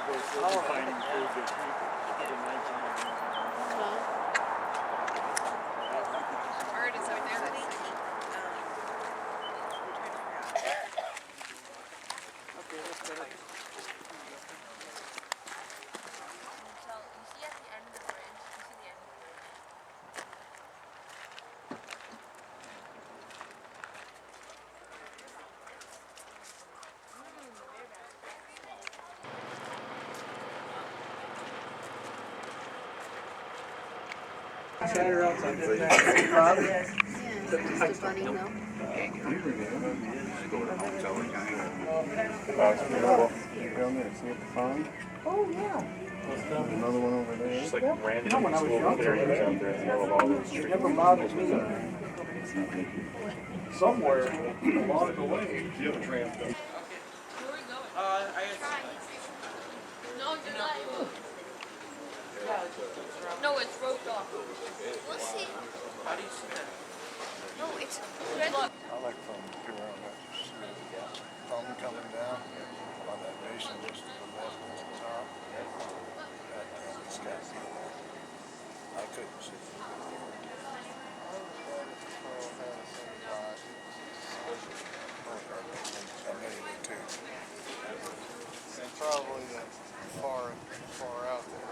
Finding food this week. Bird is over there. Let's see. Okay, that's better. So you see at the end of the bridge, you see the end of the bridge. Chatter outside the Oh, yeah. Another one over there. Just like random little areas out there in the middle of all those trees. Never bothers me. Somewhere along the way. Do you have a tram? Where are we going? No, you're not. No, it's roped off. We'll see. How do you see that? No, it's red. Look. I like from here on that foam coming down on that basin just to the left and to the top. That sky. I couldn't see. I know you did too. And probably far out there.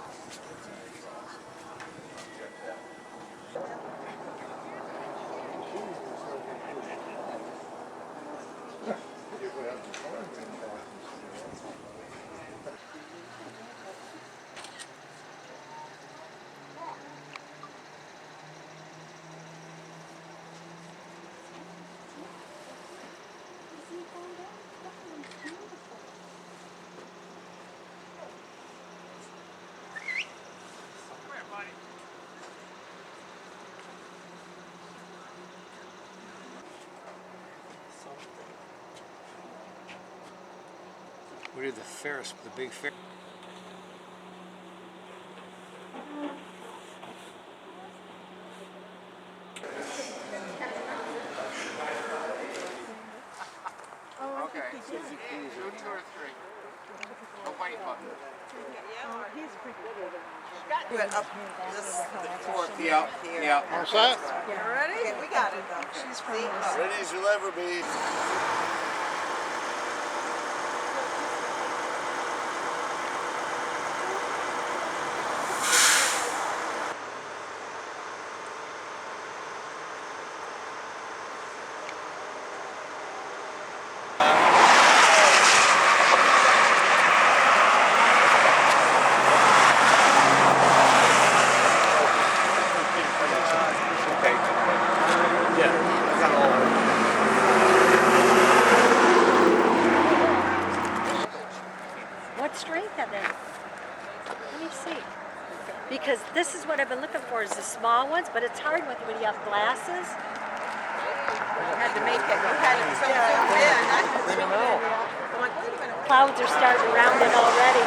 What are the Ferris, the big Ferris? Okay. 2, 2 or 3. The white button. But up this fork Yeah, here. yeah. What's that? Ready? Okay, we got it though. She's from Ready as you'll ever be. What strength are they? Let me see. Because this is what I've been looking for is the small ones, but it's hard when you have glasses. You had to make it. You had it so zoomed in. I just zoomed in. Clouds are starting around it already.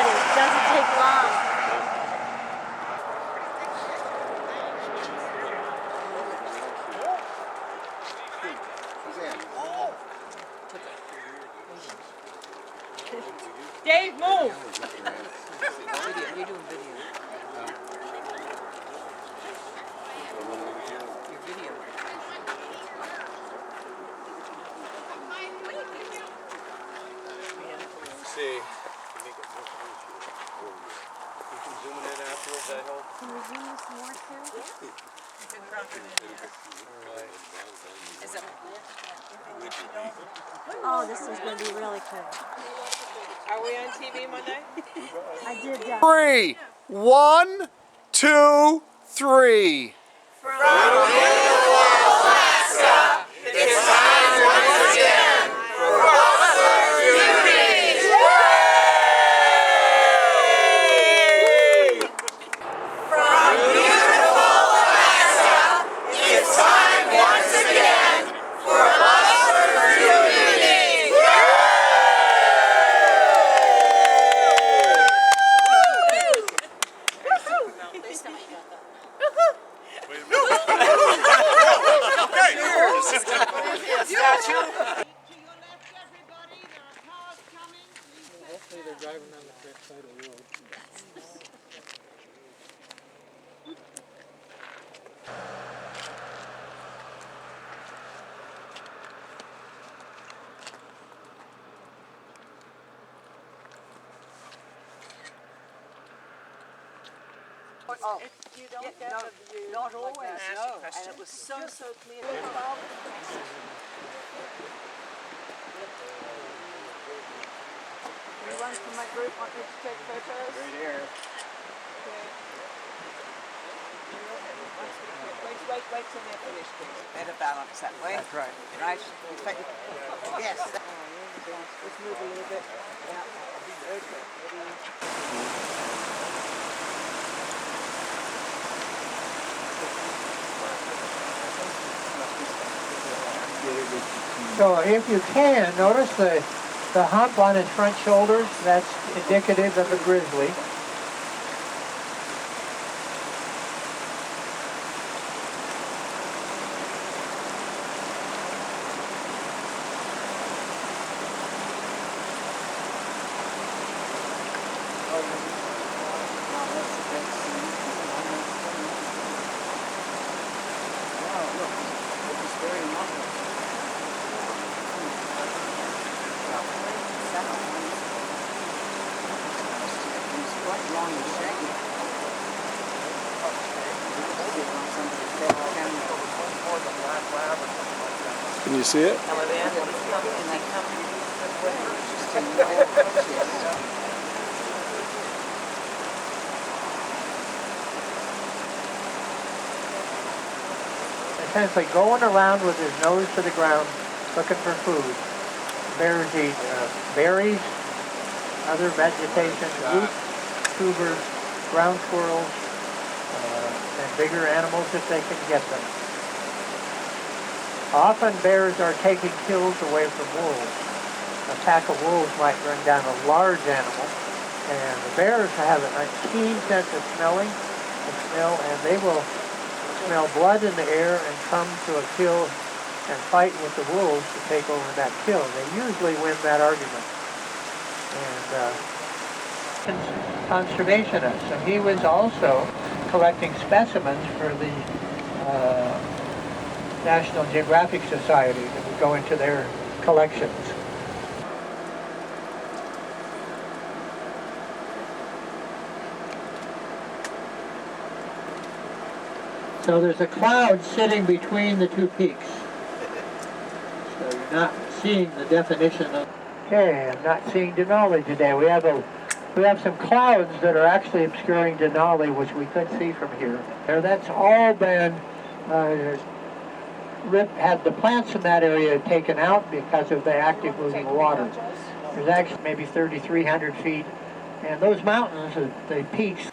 It doesn't take long. Dave, move. You're doing video. Your video. See. You can zoom it in afterwards, I hope. Can we zoom this more too? Is it? Oh, this is going to be really cool. Are we on TV Monday? I did 3, 1, 2, 3. driving on the correct side of the road. Oh, you don't get a view. Not always, no. And it was so clear. Anyone from my group want me to take photos? Right here. Wait till they're finished, please. Better balance that way. That's right. Right? Yes. Let's move a little bit. Yeah. Okay. So if you can, notice the hump on his front shoulders, that's indicative of a grizzly. Can you see it? Essentially going around with his nose to the ground looking for food. Bears eat berries, other vegetation, roots, tubers, ground squirrels, and bigger animals if they can get them. Often bears are taking kills away from wolves. A pack of wolves might run down a large animal, and the bears have a keen sense of smelling and smell, and they will smell blood in the air and come to a kill and fight with the wolves to take over that kill. They usually win that argument. And conservationist, and he was also collecting specimens for the National Geographic Society that would go into their collections. So there's a cloud sitting between the two peaks. So you're not seeing the definition of... Okay, I'm not seeing Denali today. We have some clouds that are actually obscuring Denali, which we could see from here. That's all been had the plants in that area taken out because of the active moving water. There's actually maybe 3,300 feet, and those mountains, the peaks.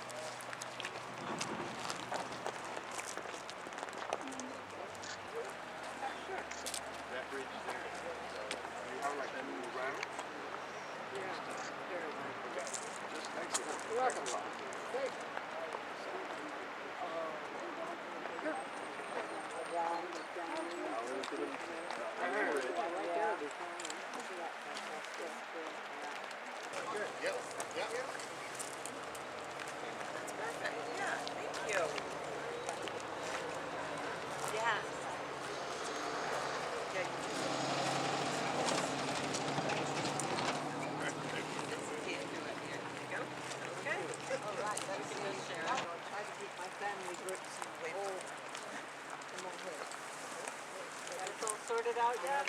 Sorted out yet?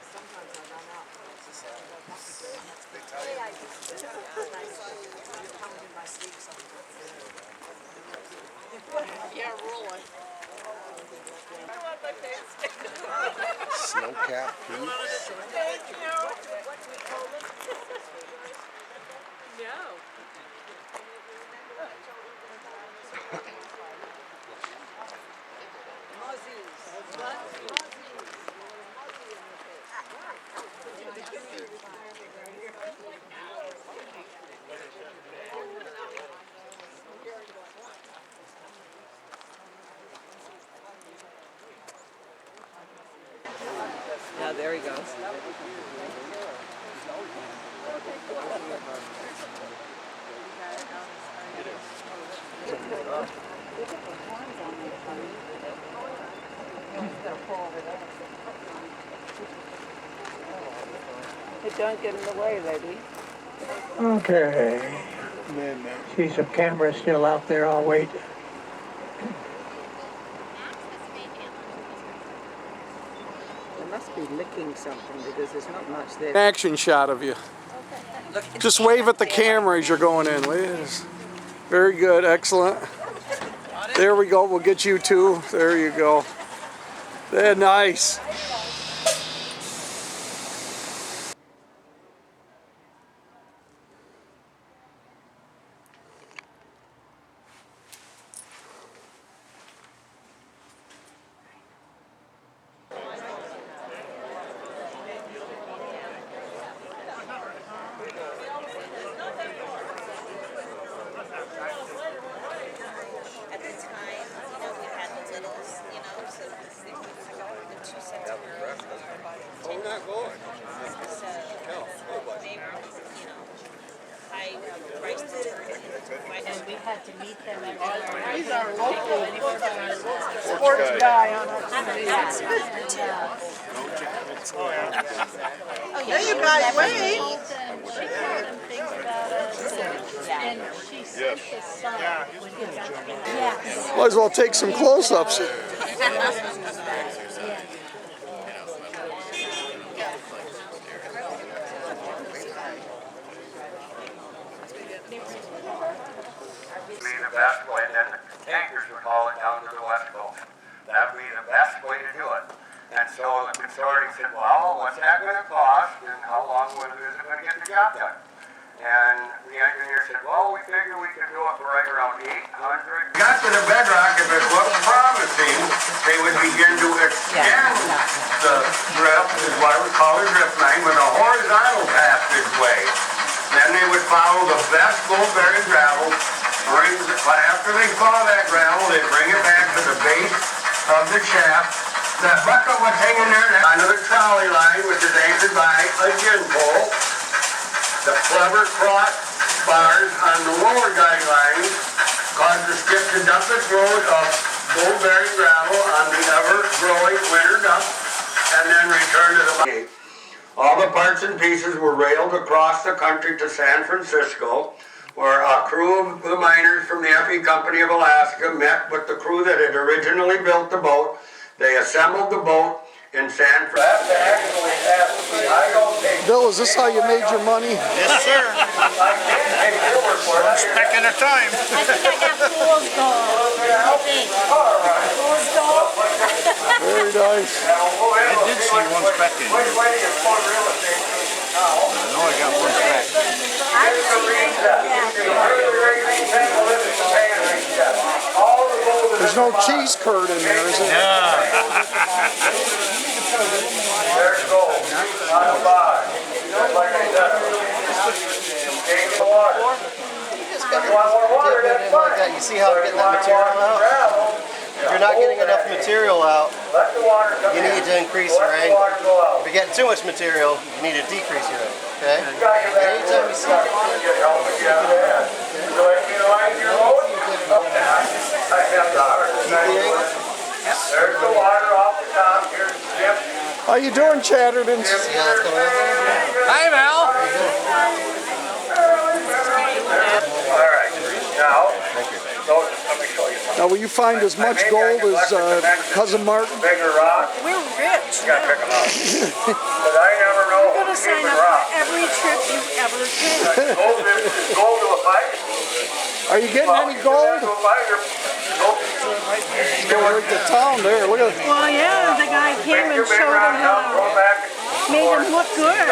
Sometimes I run out. Yeah, I just in my sleep sometimes. Yeah, rolling. I want my face. Snow-capped peaks. Thank you. What do we call them? No. Now there he goes. It don't get in the way, lady. Okay. See some cameras still out there. I'll wait. They must be licking something because there's not much there. Action shot of you. Just wave at the camera as you're going in. Very good, excellent. There we go, we'll get you too. There you go. Nice. At the time, we had the littles, so they the 2 cents per row. Oh, not going. So they were, high priced. And we had to meet them everywhere. He's our local sports guy on our committee. There you guys wait. She told them things about us, and she sent his son when he got to the Yes. Might as well take some close-ups. The best way, and then the tankers would haul it down to the west coast. That would be the best way to do it. And so the consortium said, well, what's that going to cost, and how long is it going to get the job done? And the engineer said, well, we figure we could do it for right around 800. Got to the bedrock, if it looked promising, they would begin to extend the drift, is why we call it drift line, with a horizontal passageway. Then they would follow the best gold-bearing gravel. After they follow that gravel, they bring it back to the base of the shaft. That bucket was hanging there onto the trolley line, which is anchored by a gin pole. The clever cross bars on the lower guide lines caused the skip to dump its load of gold-bearing gravel on the ever-growing winter dump and then return to the gate. All the parts and pieces were railed across the country to San Francisco, where a crew of the miners from the FE Company of Alaska met with the crew that had originally built the boat. They assembled the boat in San Francisco. Bill, is this how you made your money? Yes, sir. One speck at a time. I think I got fool's gold. I think. Fool's gold. Very nice. I did see one speck in here. I know I got one speck. I've seen it. There's no cheese curd in there, is there? There's gold on the bottom. Just like I said. Take the water. You want more water, that's fine. You see how I'm getting that material out? If you're not getting enough material out, you need to increase your angle. If you're getting too much material, you need to decrease your angle. Okay? Anytime you see it, there's the water off the top. Here's the dip. How you doing, Chattertons? Hi, Mel. All right. Now, let me show you something. Now, will you find as much gold as Cousin Martin? Bigger rock. We're rich. You gotta pick them up. But I never know. We're going to sign up for every trip you ever take. Gold to a pipe. Are you getting any gold? Go right to town there. Look at it. Well, yeah, the guy came and showed him how, made him look good.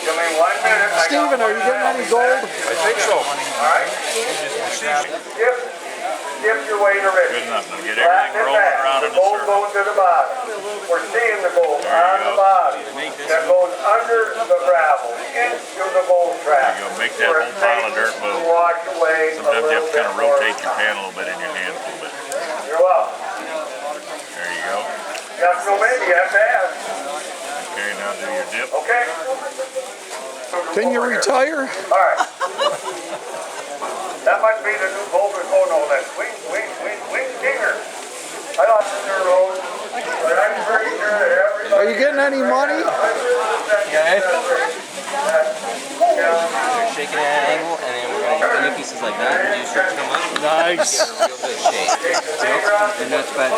Give me 1 minute. Stephen, are you getting any gold? I think so. All right. Dip your way to riches. Good enough. Now get everything rolling around in The the gold circle. goes to the bottom. We're seeing the gold on the bottom. That goes under the gravel into the gold track. There you go. Make that whole pile of dirt move. Wash away Sometimes you have to kind of rotate your pan a little bit in your hand a little bit. You're welcome. There you go. You have to go maybe, you have to ask. Carry down to your dip. Okay? Can you retire? Alright. That might be the new Boulder. Oh no, that's wing dinger. I lost the road. But I'm pretty sure that everybody. Are you getting any money? Yeah. You're shaking at an angle, and then we're going to get pieces like that. And you start to come up. Nice. Real good shape. And that's bad.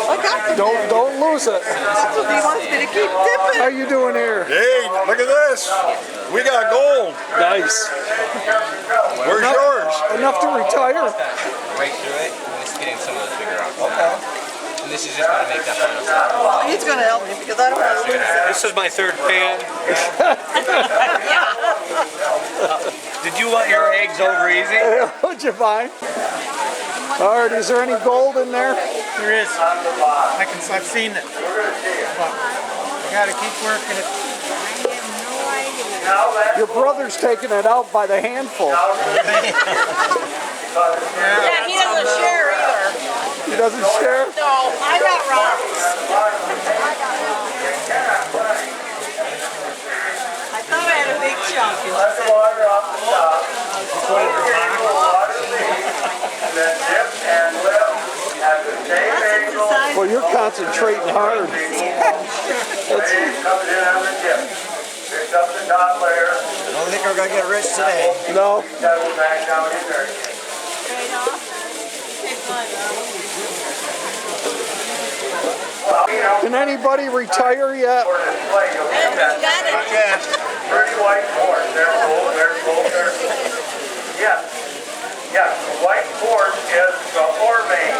Don't lose it. He wants me to keep dipping. How you doing here? Hey, look at this. We got gold. Nice. Where's yours? Enough to retire? Right through it. And this is getting some of those bigger rocks. Okay. And this is just going to make that final step. He's going to help me because I don't want to lose it. This is my third pan. Did you want your eggs over easy? Would you mind? All right, is there any gold in there? There is. I've seen it. But I gotta keep working it. Your brother's taking it out by the handful. Yeah, he doesn't share either. He doesn't share? No, I got rocks. I thought I had a big chunk. Let the water off the top. Put it in the water, and then dip and lift at the same angle. Well, you're concentrating hard. Wave coming in on the dip. Picked up the top layer. I don't think we're going to get rich today. No. Settle back down in there again. Straight off. Well, you know, Can anybody retire yet? for display, you'll see that pretty white quartz. There's gold, there's gold, there's gold. Yes. Yes, the white quartz is the ore vein.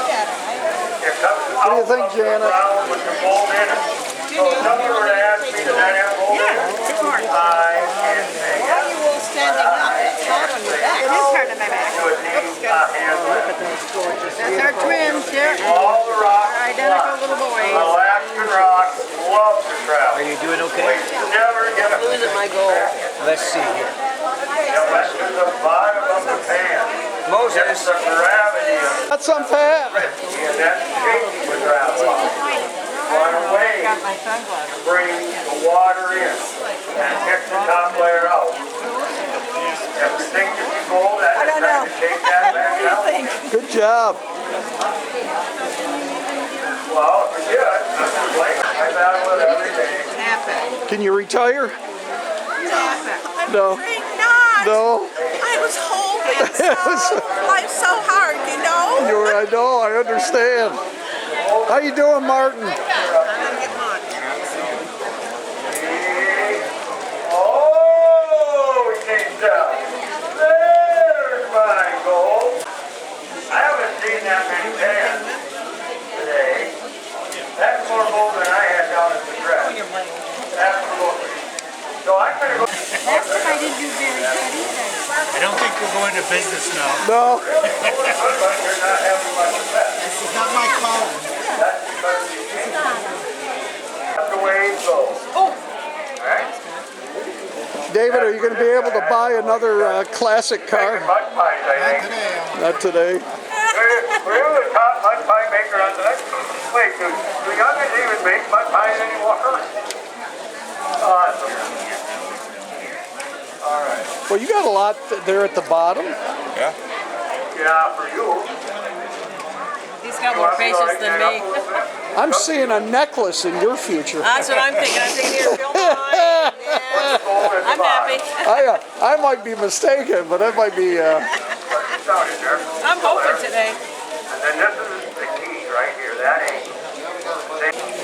It comes What do you out think, of the Janet? ground with the gold in it. So if someone were to ask me, does that have gold in it? I can say yes. You will standing up. It's hard on your back. It is hard on my back. You would need a hand lift. That's our twins here. All the rocks. Our identical little boys. Alaskan rocks love to travel. Are you doing okay? We never get a Losing my goal. Let's see here. You'll let to the bottom of the pan. Moses. It's the gravity of That's some Pat. and that's shaking the gravity. On a wave, bring the water in and pick the top layer out. Everything that you gold, that's I don't know. to take that back out. Good job. Well, if you did, I'm just like, I battle it every day. Can you retire? No. Not. No. I was hoping so. I'm so hard, you know. I know, I understand. How you doing, Martin? Oh, he came down. There's my gold. I haven't seen that many pans today. That's more gold than I had down at the dress. Absolutely. So I'm going to go. Last time I didn't do very good either. I don't think we're going to business now. No. You're not having much effect. This is not my calling. That's because that's the way it goes. Alright? David, are you going to be able to buy another classic car? Mud pies, I think. Not today. Were you the top mud pie maker on the Wait, do youngins even make mud pies anymore? Awesome. Alright. Well, you got a lot there at the bottom. Yeah. Yeah, for you. He's got more patience than me. I'm seeing a necklace in your future. That's what I'm thinking. I'm thinking here, Bill. I'm happy. I might be mistaken, but that might be. I'm hoping today. And then this is the key right here, that ain't.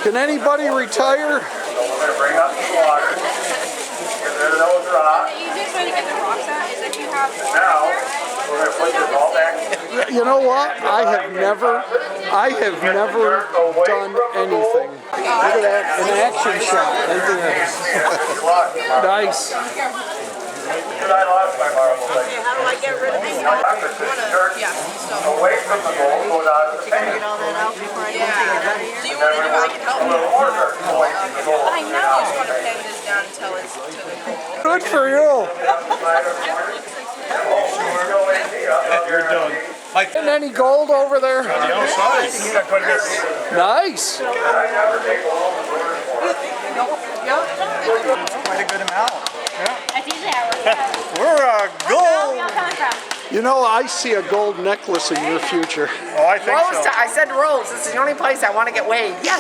Can anybody retire? So we're going to bring up the water. Get rid of those rocks. The easiest way to get the rocks out is if you have water Now, there. we're going to put this all back. You know what? I have never done anything. Look at that, an action shot. Nice. I lost my marble. How do I get rid of these? Away from the gold, goes out of the pan. Get all that out before I go Do you want to do it? I can help A you. little more dirt away from the gold. I know. I just want to pin this down until it's to the goal. Good for you. You're done. And any gold over there? On the outside. Nice. I never take a long word for it. We're gold. Where are coming from? You know, I see a gold necklace in your future. Oh, I think Rose, so. I said Rose. This is the only place I want to get weighed. Yes.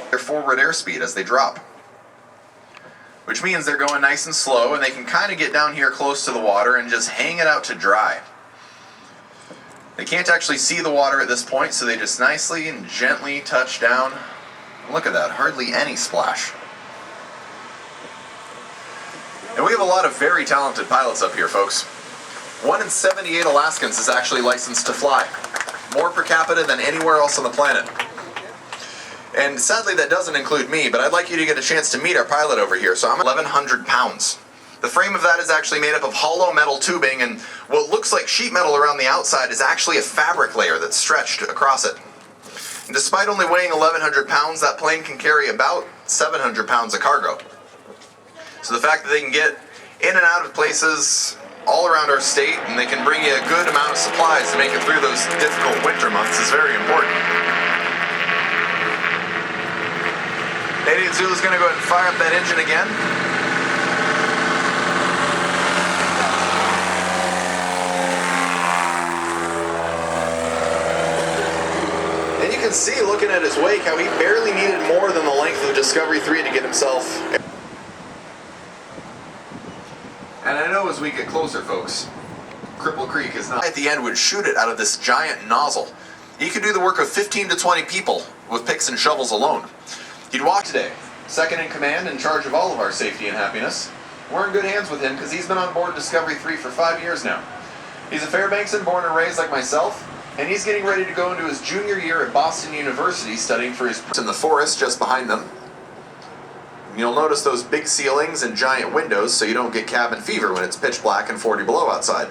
Their forward airspeed as they drop, which means they're going nice and slow, and they can kind of get down here close to the water and just hang it out to dry. They can't actually see the water at this point, so they just nicely and gently touch down. Look at that, hardly any splash. And we have a lot of very talented pilots up here, folks. 1 in 78 Alaskans is actually licensed to fly, more per capita than anywhere else on the planet. And sadly that doesn't include me, but I'd like you to get a chance to meet our pilot over here. So I'm 1,100 pounds. The frame of that is actually made up of hollow metal tubing, and what looks like sheet metal around the outside is actually a fabric layer that's stretched across it. And despite only weighing 1,100 pounds, that plane can carry about 700 pounds of cargo. So the fact that they can get in and out of places all around our state, and they can bring you a good amount of supplies to make it through those difficult winter months is very important. 88 Zulu's going to go ahead and fire up that engine again. And you can see, looking at his wake, how he barely needed more than the length of Discovery 3 to get himself. And I know as we get closer, folks, Cripple Creek is not... At the end would shoot it out of this giant nozzle. He could do the work of 15 to 20 people with picks and shovels alone. He'd walk today, second in command, in charge of all of our safety and happiness. We're in good hands with him because he's been on board Discovery 3 for 5 years now. He's a Fairbanksan born and raised like myself, and he's getting ready to go into his junior year at Boston University studying for his... in the forest just behind them. You'll notice those big ceilings and giant windows so you don't get cabin fever when it's pitch black and 40 below outside.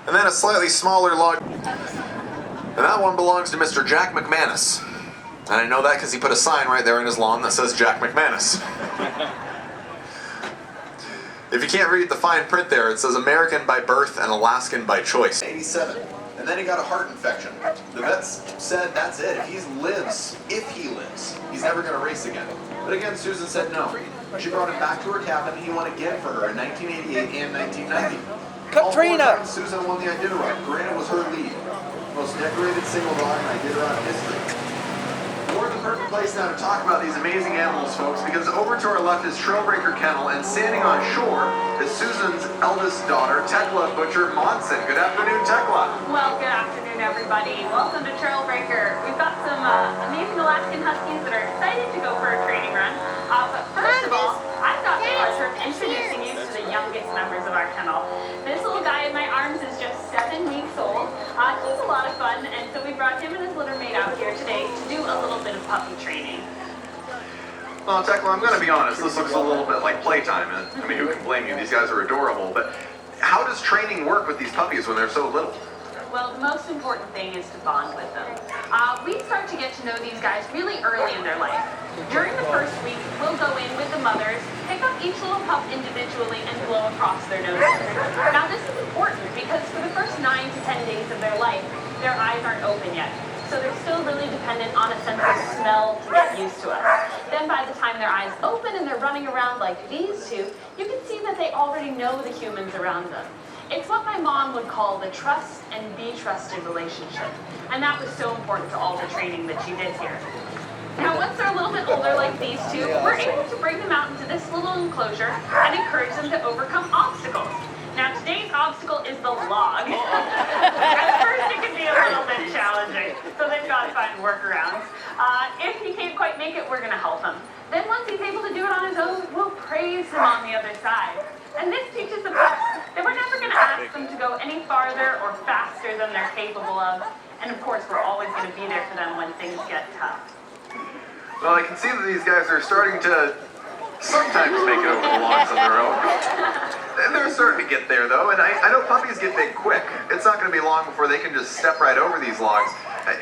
And then a slightly smaller log. And that one belongs to Mr. Jack McManus. And I know that because he put a sign right there in his lawn that says Jack McManus. If you can't read the fine print there, it says American by birth and Alaskan by choice. 87. And then he got a heart infection. The vets said that's it. If he lives, he's never going to race again. But again, Susan said no. She brought him back to her cabin, and he won again for her in 1988 and 1990. Katrina! Susan won the Iditarod. Granted was her lead. Most decorated single dog in Iditarod history. We're in the perfect place now to talk about these amazing animals, folks, because over to our left is Trailbreaker Kennel, and standing on shore is Susan's eldest daughter, Tekla Butcher Monson. Good afternoon, Tekla. Well, good afternoon, everybody. Welcome to Trailbreaker. We've got some amazing Alaskan Huskies that are excited to go for a training run. But first of all, I've got the pleasure of introducing you to the youngest members of our kennel. This little guy in my arms is just 7 weeks old. He's a lot of fun, and so we brought him and his littermate out here today to do a little bit of puppy training. Well, Tekla, I'm going to be honest, this looks a little bit like playtime. I mean, who can blame you? These guys are adorable, but how does training work with these puppies when they're so little? Well, the most important thing is to bond with them. We start to get to know these guys really early in their life. During the first week, we'll go in with the mothers, pick up each little pup individually, and blow across their noses. Now, this is important because for the first 9 to 10 days of their life, their eyes aren't open yet. So they're still really dependent on a sense of smell to get used to us. Then by the time their eyes open and they're running around like these two, you can see that they already know the humans around them. It's what my mom would call the trust and be trusted relationship. And that was so important to all the training that she did here. Now, once they're a little bit older like these two, we're able to bring them out into this little enclosure and encourage them to overcome obstacles. Now, today's obstacle is the log. At first, it can be a little bit challenging, so they've got to find workarounds. If he can't quite make it, we're going to help him. Then once he's able to do it on his own, we'll praise him on the other side. And this teaches the pups that we're never going to ask them to go any farther or faster than they're capable of. And of course, we're always going to be there for them when things get tough. Well, I can see that these guys are starting to sometimes make it over the logs on their own. They're starting to get there, though, and I know puppies get big quick. It's not going to be long before they can just step right over these logs.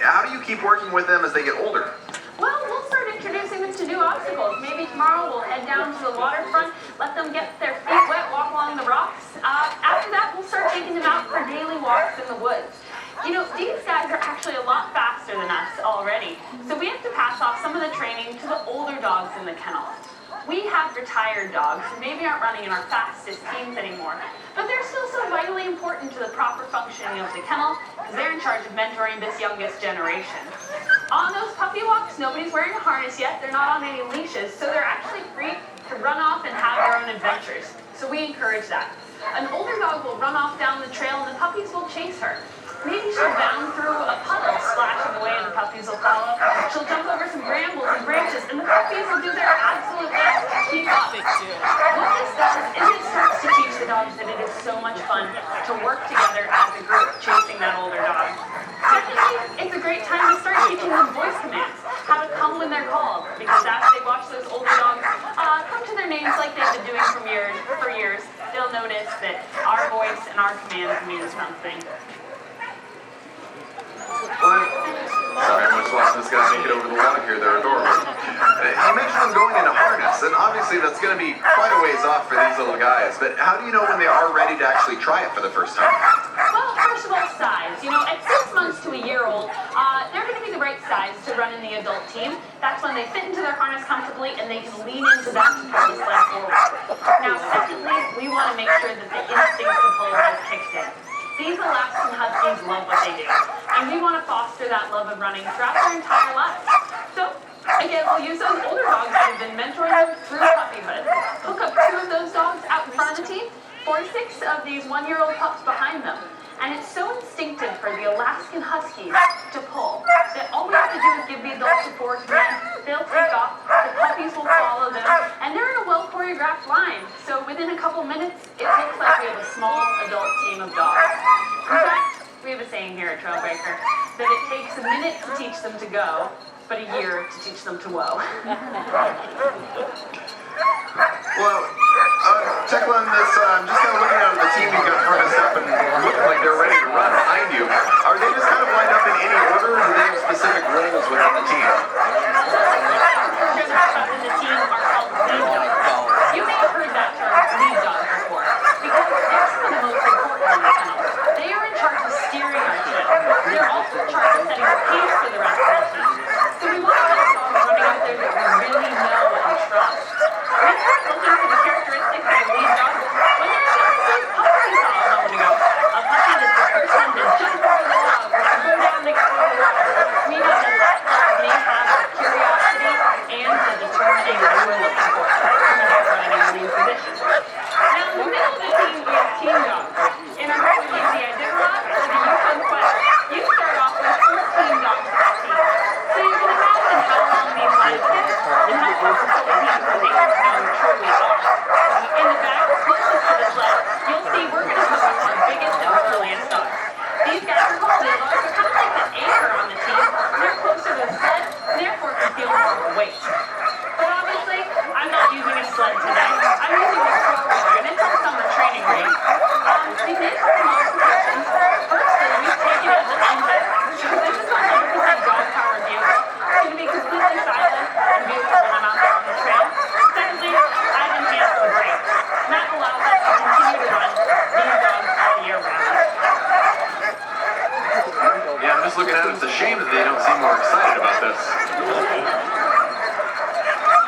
How do you keep working with them as they get older? Well, we'll start introducing them to new obstacles. Maybe tomorrow we'll head down to the waterfront, let them get their feet wet, walk along the rocks. After that, we'll start taking them out for daily walks in the woods. You know, these guys are actually a lot faster than us already, so we have to pass off some of the training to the older dogs in the kennel. We have retired dogs who maybe aren't running in our fastest teams anymore, but they're still so vitally important to the proper functioning of the kennel because they're in charge of mentoring this youngest generation. On those puppy walks, nobody's wearing a harness yet, they're not on any leashes, so they're actually free to run off and have their own adventures. So we encourage that. An older dog will run off down the trail and the puppies will chase her. Maybe she'll bound through a puddle, splashing away, and the puppies will follow. She'll jump over some brambles and branches, and the puppies will do their absolute best to keep up. What this does is it starts to teach the dogs that it is so much fun to work together as a group chasing that older dog. Secondly, it's a great time to start teaching them voice commands, how to come when they're called, because as they watch those older dogs come to their names like they've been doing for years, they'll notice that our voice and our commands mean something. Sorry, I'm just watching this guy make it over the log here. They're adorable. You mentioned them going into harness, and obviously that's going to be quite a ways off for these little guys, but how do you know when they are ready to actually try it for the first time? Well, first of all, size. You know, at 6 months to a year old, they're going to be the right size to run in the adult team. That's when they fit into their harness comfortably and they can lean into that to pull the sled forward. Now, secondly, we want to make sure that the instinct to pull has kicked in. These Alaskan Huskies love what they do, and we want to foster that love of running throughout their entire lives. So, again, we'll use those older dogs that have been mentoring them through puppyhood. Hook up 2 of those dogs out in front of the team, 4 to 6 of these 1-year-old pups behind them. And it's so instinctive for the Alaskan Huskies to pull that all we have to do is give the adults a forward command, they'll take off, the puppies will follow them, and they're in a well-choreographed line. So within a couple minutes, it looks like we have a small adult team of dogs. In fact, we have a saying here at Trailbreaker that it takes a minute to teach them to go, but a year to teach them to whoa. Well, Tekla, on this, I'm just kind of looking at the team you've got harnessed up and looking like they're ready to run behind you. Are they just kind of lined up in any order, or do they have specific roles within the team? Members of the team are called lead dogs. You may have heard that term, lead dog, before, because they're some of the most important in the kennel. They are in charge of steering our ship. They're also in charge of setting the pace for the rest of the team. So we want to have dogs running out there that we really know and trust. We start looking for the characteristics of a lead dog when they're just like puppies we saw a moment ago. A puppy that's the first one to jump over the log or to go down the water. We know that that dog may have the curiosity and the determination we're looking for when they're running in lead position. Now, in the middle of the team, we have team dogs. In our group, like the Iditarod or the Yukon Quest, you start off with 14 dogs per team. So you can imagine how long these lines get and how versatile the teams will take truly are. In the back, closest to the sled, you'll see we're going to hook up our biggest and burliest dogs. These guys are called lead dogs. They're kind of like the anchor on the team. They're closer to the sled, and therefore can feel more of the weight. But obviously, I'm not using a sled today. I'm using a crowbar, and it's on the training range. We did some modifications. Firstly, we've taken out the engine. So this is a 100% dog power vehicle. It's going to be completely silent and beautiful when I'm out there on the trail. Secondly, I've enhanced the brakes. And that allows us to continue to run these dogs all year round. Yeah, I'm just looking at it. It's a shame that they don't seem more excited about this.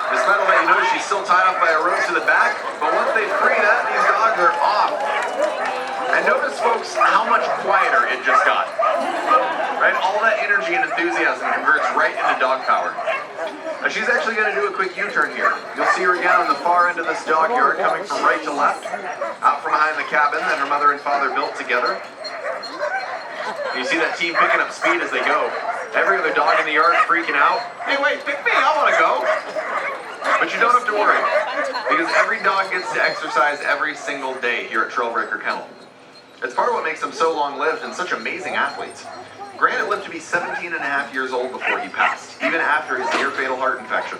This medal let you know she's still tied up by a rope to the back, but once they free that, these dogs are off. And notice, folks, how much quieter it just got. Right? All that energy and enthusiasm converts right into dog power. Now, she's actually going to do a quick U-turn here. You'll see her again on the far end of this dog yard, coming from right to left, out from behind the cabin that her mother and father built together. You see that team picking up speed as they go. Every other dog in the yard freaking out. Hey, wait, pick me, I want to go. But you don't have to worry, because every dog gets to exercise every single day here at Trailbreaker Kennel. It's part of what makes them so long-lived and such amazing athletes. Granite lived to be 17 and a half years old before he passed, even after his near-fatal heart infection.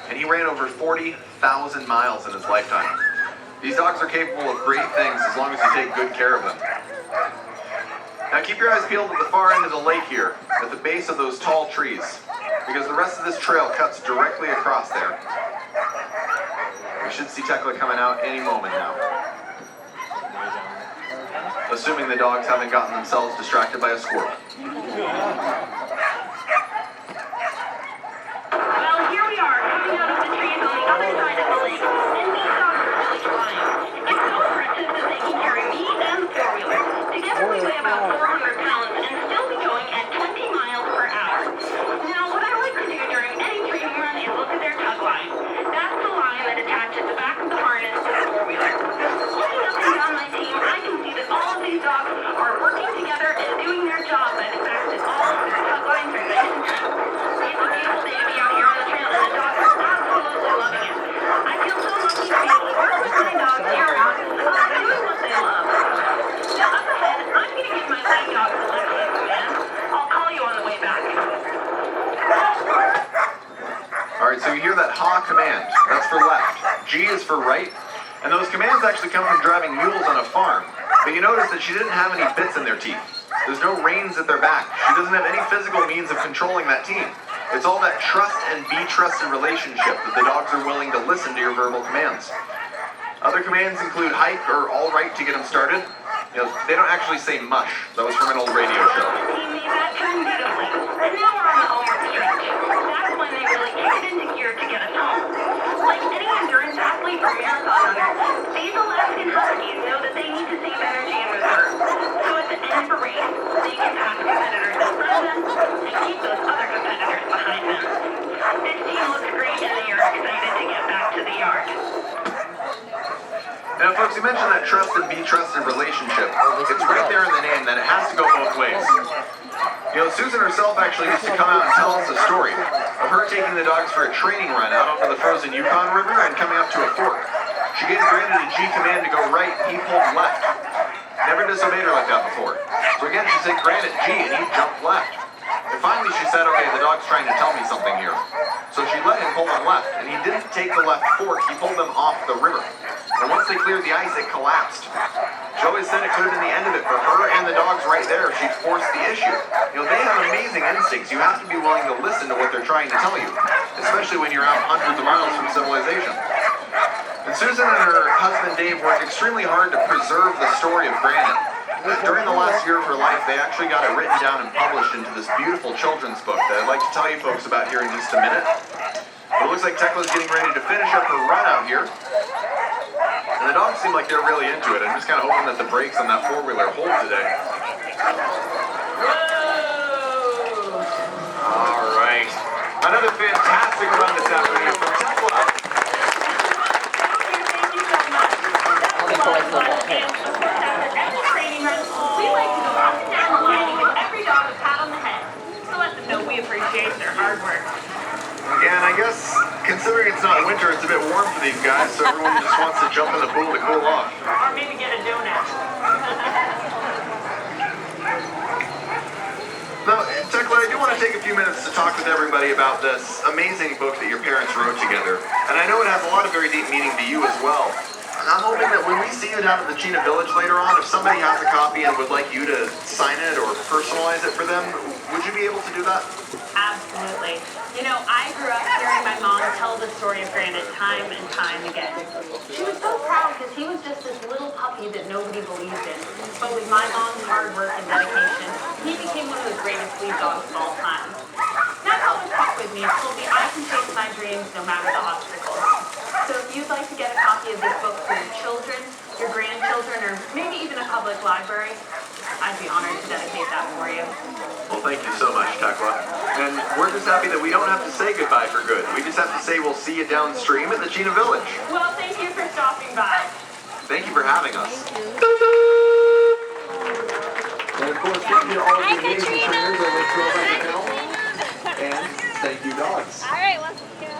And he ran over 40,000 miles in his lifetime. These dogs are capable of great things as long as you take good care of them. Now keep your eyes peeled at the far end of the lake here, at the base of those tall trees, because the rest of this trail cuts directly across there. We should see Tekla coming out any moment now. Assuming the dogs haven't gotten themselves distracted by a squirrel. Well, here we are, coming out of the trees on the other side of the lake, and these dogs are really flying. It's so impressive that they can carry me and the four-wheeler. Together we weigh about 400 pounds and still be going at 20 miles per hour. Now, what I like to do during any training run is look at their tug line. That's the line that attaches the back of the harness to the four-wheeler. Looking up and down my team, I can see that all of these dogs are working together and doing their job by the fact that all of their tug lines are nice and tight. It's a beautiful day to be out here on the trail, and the dogs are absolutely loving it. I feel so lucky to be able to work with my dogs here out, doing what they love. Now, up ahead, I'm going to give my lead dogs a little bit of command. I'll call you on the way back. Alright, so you hear that ha command. That's for left. G is for right. And those commands actually come from driving mules on a farm. But you notice that she didn't have any bits in their teeth. There's no reins at their back. She doesn't have any physical means of controlling that team. It's all that trust and be trusted relationship that the dogs are willing to listen to your verbal commands. Other commands include hike or all right to get them started. You know, they don't actually say mush. That was from an old radio show. Team made that turn beautifully. And now we're on the homeward stretch. That's when they really kick it into gear to get us home. Like any endurance athlete or marathon runner, these Alaskan Huskies know that they need to save energy in reserve. So at the end of a race, they can pass competitors in front of them and keep those other competitors behind them. This team looks great and they are excited to get back to the yard. Now, folks, you mentioned that trust and be trusted relationship. It's right there in the name that it has to go both ways. You know, Susan herself actually used to come out and tell us a story of her taking the dogs for a training run out over the frozen Yukon River and coming up to a fork. She gave Brandon a G command to go right, and he pulled left. Never disobeyed her like that before. So again, she said, Brandon, G, and he jumped left. And finally she said, okay, the dog's trying to tell me something here. So she let him pull him left, and he didn't take the left fork, he pulled them off the river. And once they cleared the ice, it collapsed. She always said it could have been the end of it for her and the dogs right there if she'd forced the issue. You know, they have amazing instincts. You have to be willing to listen to what they're trying to tell you, especially when you're out hundreds of miles from civilization. And Susan and her husband Dave worked extremely hard to preserve the story of Brandon. During the last year of her life, they actually got it written down and published into this beautiful children's book that I'd like to tell you folks about here in just a minute. It looks like Tekla's getting ready to finish up her run out here. And the dogs seem like they're really into it. I'm just kind of hoping that the brakes on that four-wheeler hold today. All right. Another fantastic run this afternoon from Tekla. Thank you so much. That was a lot of fun. And of course, after every training run, we like to go up and down the line and give every dog a pat on the head to let them know we appreciate their hard work. Yeah, and I guess, considering it's not winter, it's a bit warm for these guys, so everyone just wants to jump in the pool to cool off. Or maybe get a donut. Now, Tekla, I do want to take a few minutes to talk with everybody about this amazing book that your parents wrote together. And I know it has a lot of very deep meaning to you as well. And I'm hoping that when we see you down at the Chena Village later on, if somebody has a copy and would like you to sign it or personalize it for them, would you be able to do that? Absolutely. You know, I grew up hearing my mom tell the story of Brandon time and time again. She was so proud because he was just this little puppy that nobody believed in. But with my mom's hard work and dedication, he became one of the greatest lead dogs of all time. That's always stuck with me. It told me I can chase my dreams no matter the obstacles. So if you'd like to get a copy of this book for your children, your grandchildren, or maybe even a public library, I'd be honored to dedicate that for you. Well, thank you so much, Tekla. And we're just happy that we don't have to say goodbye for good. We just have to say we'll see you downstream at the Chena Village. Well, thank you for stopping by. Thank you for having us. And of course, thank you to all of the amazing trainers over at Throwback Hill. And thank you, dogs. All right, let's go.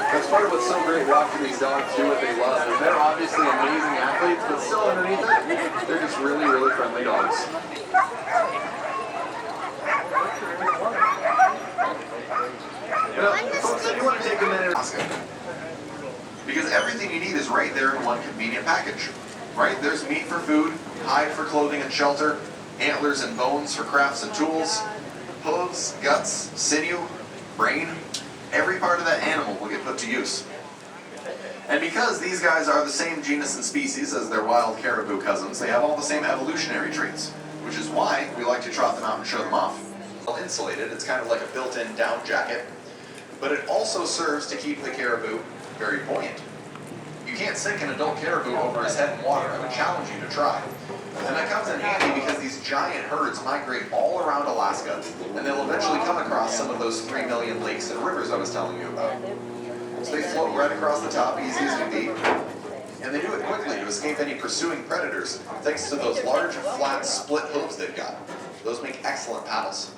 That started with great watching these dogs do what they love. And they're obviously amazing athletes, but still underneath it, they're just really, really friendly dogs. You know, folks, if you want to take a minute, because everything you need is right there in one convenient package. Right? There's meat for food, hide for clothing and shelter, antlers and bones for crafts and tools, hooves, guts, sinew, brain. Every part of that animal will get put to use. And because these guys are the same genus and species as their wild caribou cousins, they have all the same evolutionary traits, which is why we like to trot them out and show them off. Well, insulated, it's kind of like a built-in down jacket, but it also serves to keep the caribou very buoyant. You can't sink an adult caribou over his head in water. I would challenge you to try. And that comes in handy because these giant herds migrate all around Alaska, and they'll eventually come across some of those 3 million lakes and rivers I was telling you about. So they float right across the top, easy as can be, and they do it quickly to escape any pursuing predators, thanks to those large, flat, split hooves they've got. Those make excellent paddles.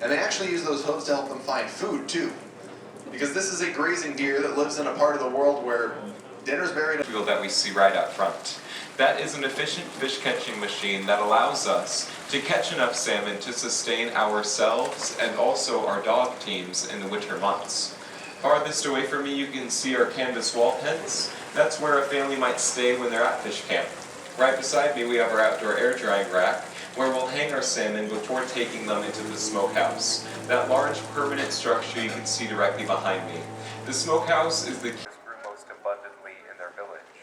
And they actually use those hooves to help them find food, too. Because this is a grazing deer that lives in a part of the world where dinner's buried. Wheel that we see right out front. That is an efficient fish catching machine that allows us to catch enough salmon to sustain ourselves and also our dog teams in the winter months. Farthest away from me you can see our canvas wall tents. That's where a family might stay when they're at fish camp. Right beside me we have our outdoor air drying rack where we'll hang our salmon before taking them into the smokehouse. That large permanent structure you can see directly behind me. The smokehouse is the grew most abundantly in their village.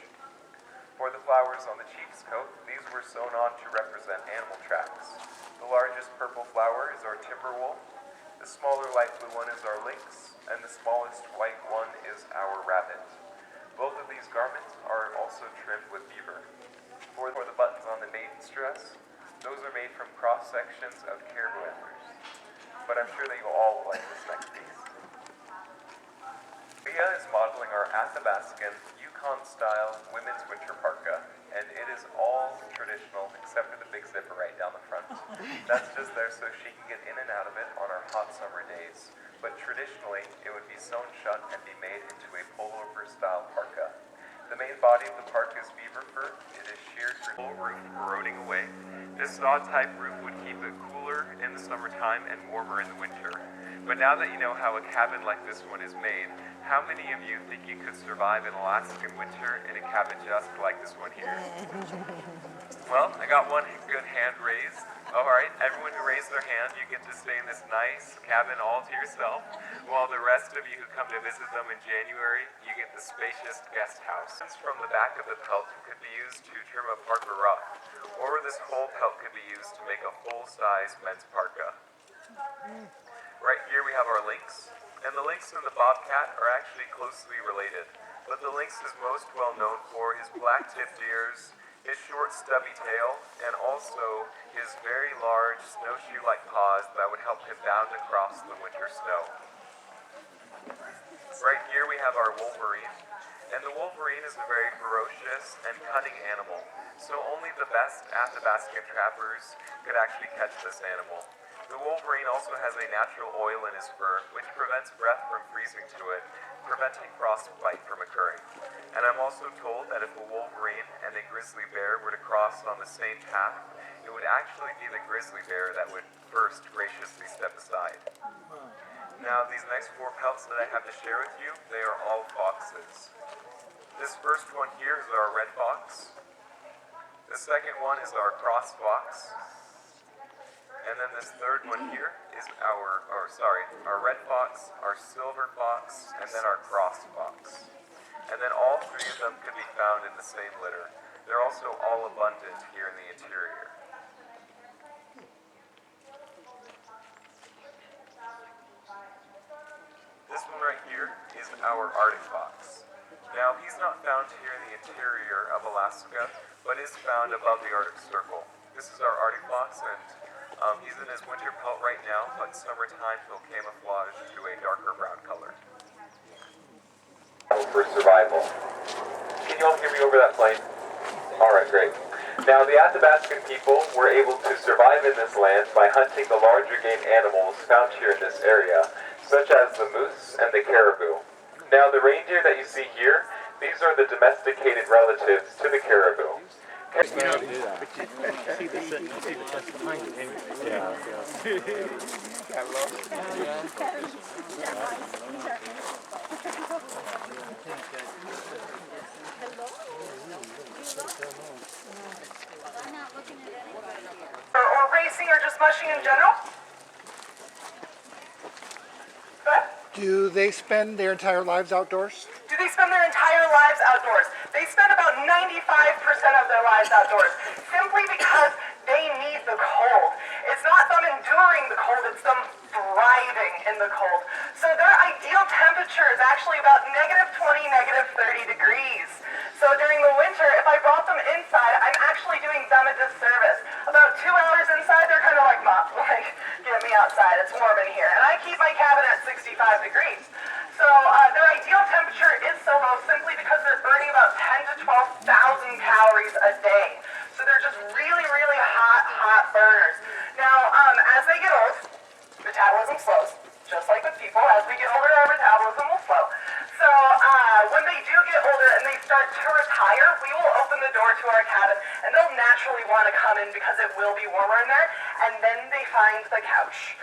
For the flowers on the chief's coat, these were sewn on to represent animal tracks. The largest purple flower is our timber wolf, the smaller light blue one is our lynx, and the smallest white one is our rabbit. Both of these garments are also trimmed with beaver. For the buttons on the maiden's dress, those are made from cross-sections of caribou antlers. But I'm sure that you all will like this next piece. Leah is modeling our Athabascan Yukon-style women's winter parka, and it is all traditional except for the big zipper right down the front. That's just there so she can get in and out of it on our hot summer days. But traditionally, it would be sewn shut and be made into a pullover-style parka. The main body of the parka is beaver fur. It is sheared for the whole roof eroding away. This saw-type roof would keep it cooler in the summertime and warmer in the winter. But now that you know how a cabin like this one is made, how many of you think you could survive an Alaskan winter in a cabin just like this one here? Well, I got one good hand raised. Alright, everyone who raised their hand, you get to stay in this nice cabin all to yourself, while the rest of you who come to visit them in January, you get the spacious guest house. From the back of the pelt could be used to trim a parka ruff, or this whole pelt could be used to make a full-size men's parka. Right here we have our lynx, and the lynx and the bobcat are actually closely related, but the lynx is most well known for his black-tipped ears, his short stubby tail, and also his very large snowshoe-like paws that would help him bound across the winter snow. Right here we have our wolverine, and the wolverine is a very ferocious and cunning animal, so only the best Athabascan trappers could actually catch this animal. The wolverine also has a natural oil in his fur, which prevents breath from freezing to it, preventing frostbite from occurring. And I'm also told that if a wolverine and a grizzly bear were to cross on the same path, it would actually be the grizzly bear that would first graciously step aside. Now, these next 4 pelts that I have to share with you, they are all foxes. This first one here is our red fox. The second one is our cross fox. And then this third one here is our red fox, our silver fox, and then our cross fox. And then all 3 of them can be found in the same litter. They're also all abundant here in the interior. This one right here is our Arctic fox. Now, he's not found here in the interior of Alaska, but is found above the Arctic Circle. This is our Arctic fox, and he's in his winter pelt right now, but summertime he'll camouflage to a darker brown color. For survival. Can you all hear me over that plane? Alright, great. Now, the Athabascan people were able to survive in this land by hunting the larger game animals found here in this area, such as the moose and the caribou. Now the reindeer that you see here, these are the domesticated relatives to the caribou. Or racing or just mushing in general? Do they spend their entire lives outdoors? Do they spend their entire lives outdoors? They spend about 95% of their lives outdoors, simply because they need the cold. It's not them enduring the cold, it's them thriving in the cold. So their ideal temperature is actually about -20, -30 degrees. So during the winter, if I brought them inside, I'm actually doing them a disservice. About 2 hours inside, they're kind of like, Mom, like, get me outside, it's warm in here. And I keep my cabin at 65 degrees. So their ideal temperature is so low simply because they're burning about 10 to 12,000 calories a day. So they're just really, really hot burners. Now, as they get old, metabolism slows. Just like with people, as we get older, our metabolism will slow. So when they do get older and they start to retire, we will open the door to our cabin, and they'll naturally want to come in because it will be warmer in there, and then they find the couch.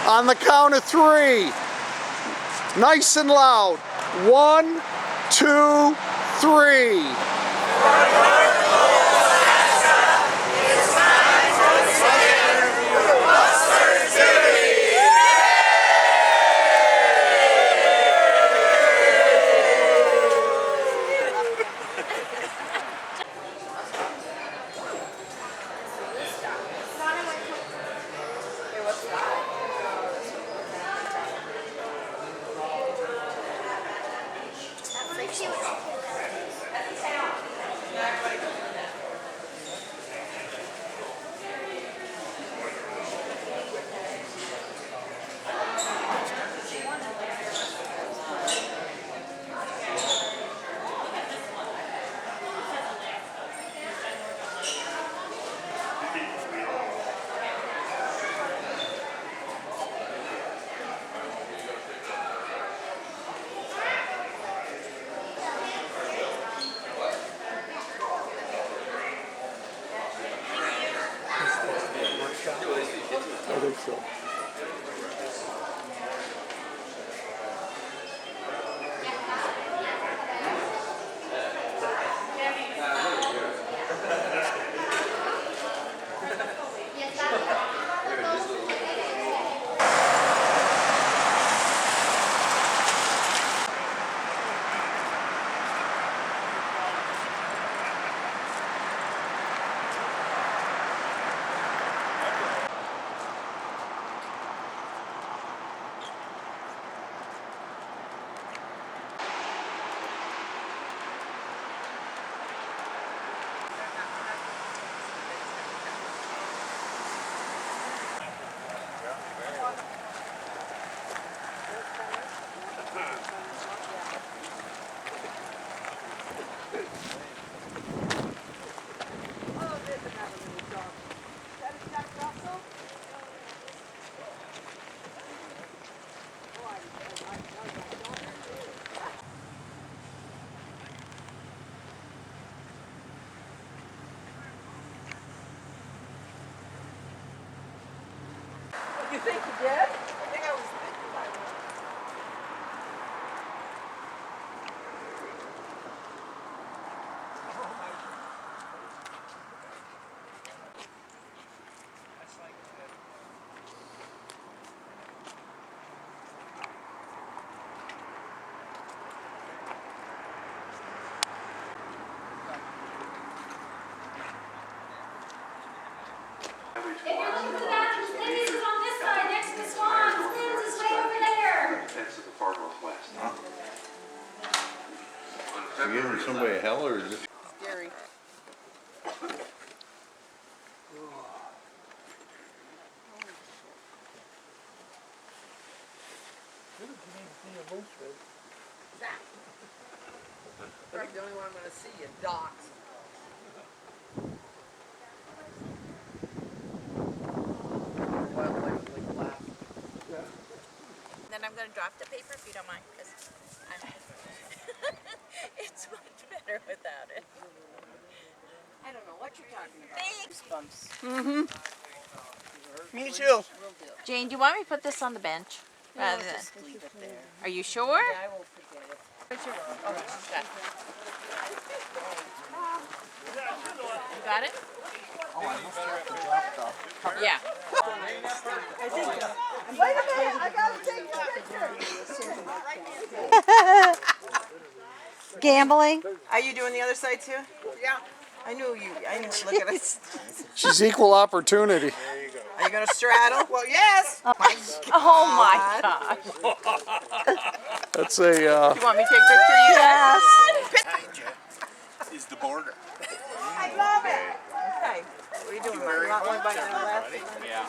On the count of 3. Nice and loud. 1, 2, 3. I think so. You think you did? I think I was thinking about it. If you're looking for the bathroom, Lindy's is on this side, next to the swans. Lynn's is way over there. That's the far northwest. Are you giving somebody hell or is it? Scary. Probably the only one I'm going to see is docs. Then I'm going to drop the paper if you don't mind, because it's much better without it. I don't know what you're talking about. Thanks. Mm-hmm. Me too. Jane, do you want me to put this on the bench? Rather than Just leave it there. Are you sure? Yeah, I won't forget it. You got it? Oh, I must have to drop the... Yeah. Wait a minute, I got to take a picture. Gambling? Are you doing the other side too? Yeah. I knew you. I knew. Look at us. She's equal opportunity. Are you going to straddle? Well, yes. Oh my God. That's a... You want me to take a picture of you guys? Is the border. I love it. Okay. What are you doing, Mark? You want one by the left? Yeah.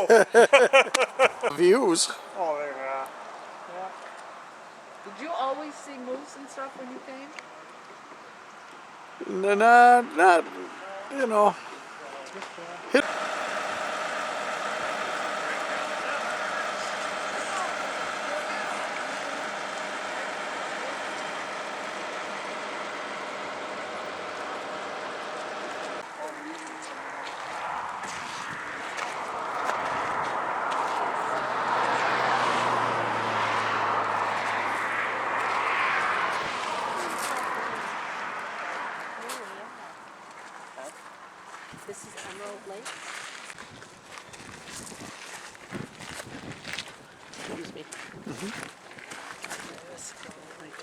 Views. Oh, there, yeah. Did you always see moose and stuff when you came? Not, you know. Hit. This is Emerald Lake. Excuse me. This right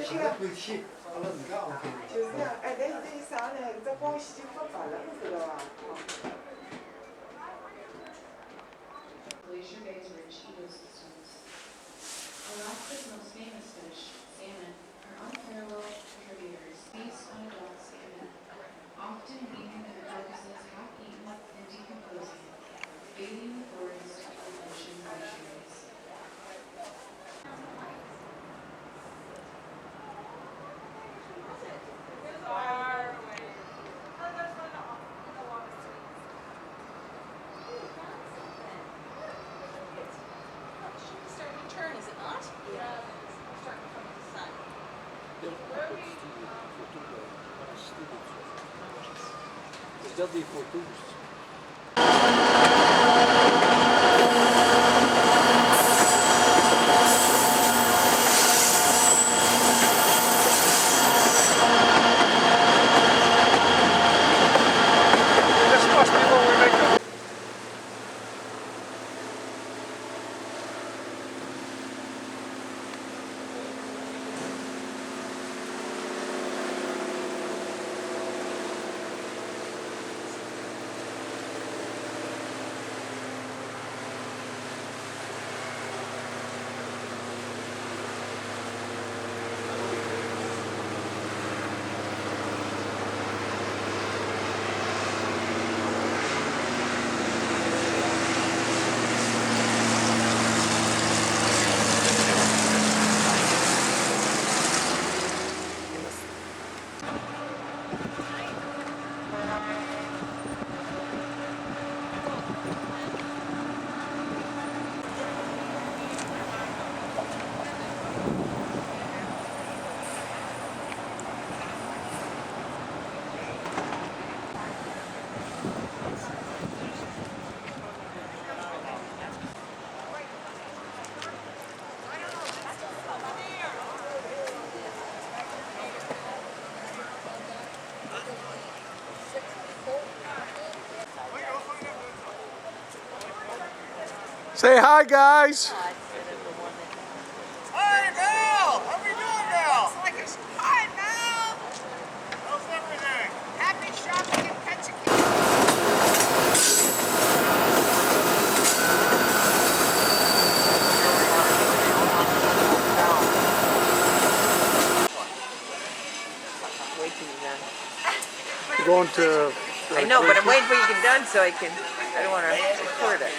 就是这样，哎，但是这一啥呢？这光洗发法了，你知道吧？ Glacier Bay's rich ecosystems. Alaska's most famous fish, salmon, are unparalleled contributors. Feast on adult salmon, often leaving their carcasses half-eaten and decomposing, bathing the forest with ocean luxuries. Starting to turn, is it not? Yeah. Starting to come to the sun. Still be for boost. This must be where we make the Say hi, guys. Hi, Mel! How we doing, Mel? Looks like it's hi, Mel! How's everything? Happy shopping in We're going to. I know, but I'm waiting for you to get done so I don't want to record it.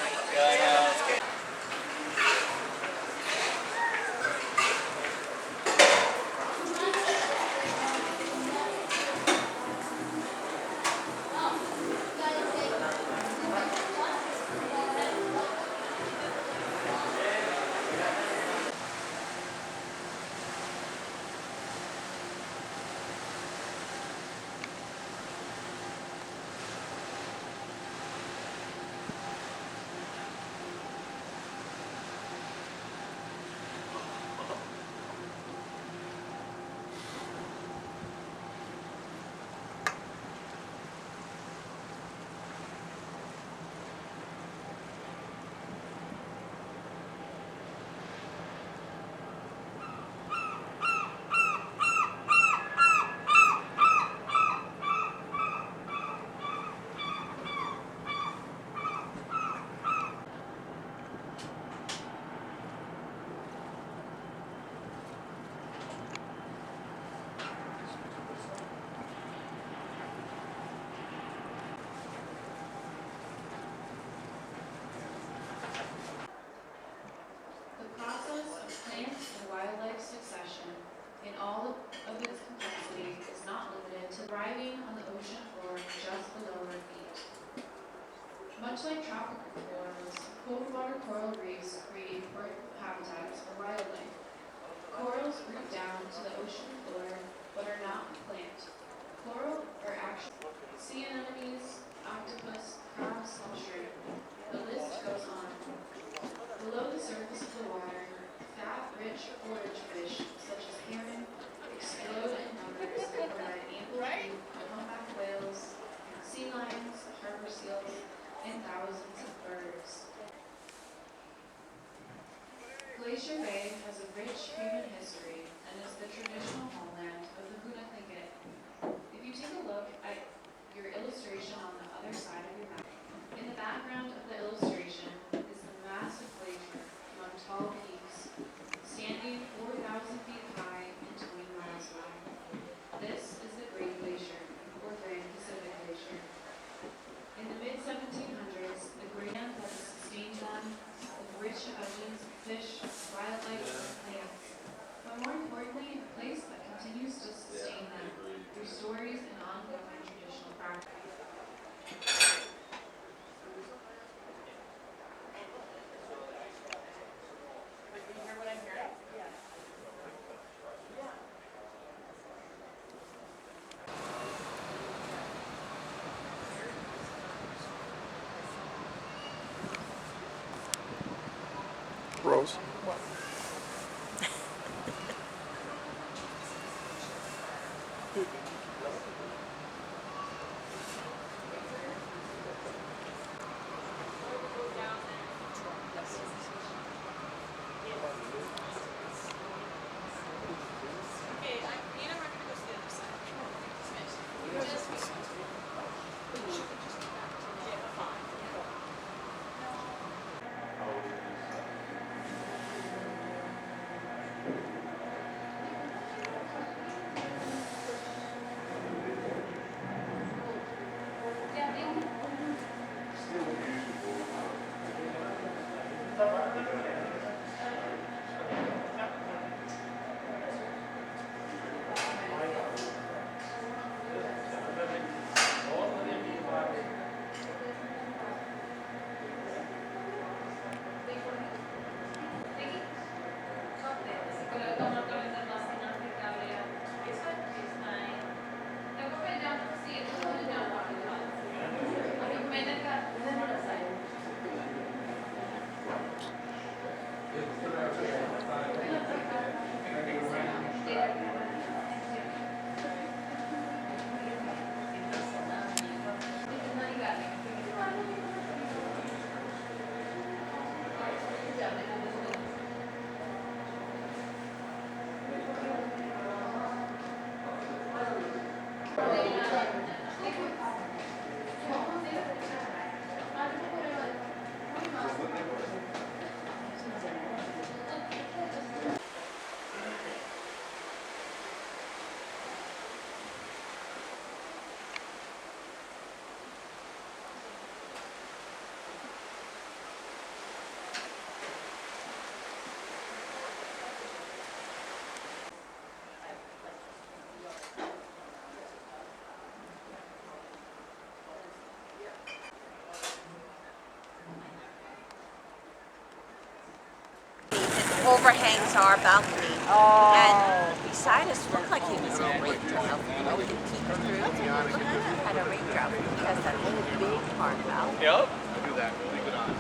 overhangs our balcony. Oh. And beside us looked like he was a raindrop. You know, we could peek through. Look at that, had a raindrop. He has that whole big part out. Yep. Do that. Really good on.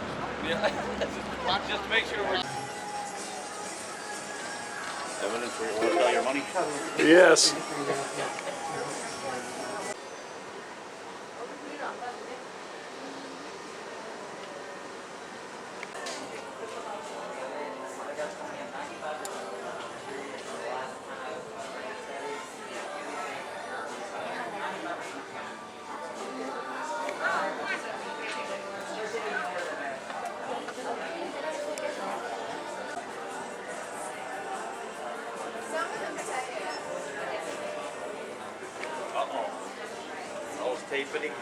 Yeah. Just to make sure we're. Evidence where you work all your money. Yes. Uh-oh. I was taping again.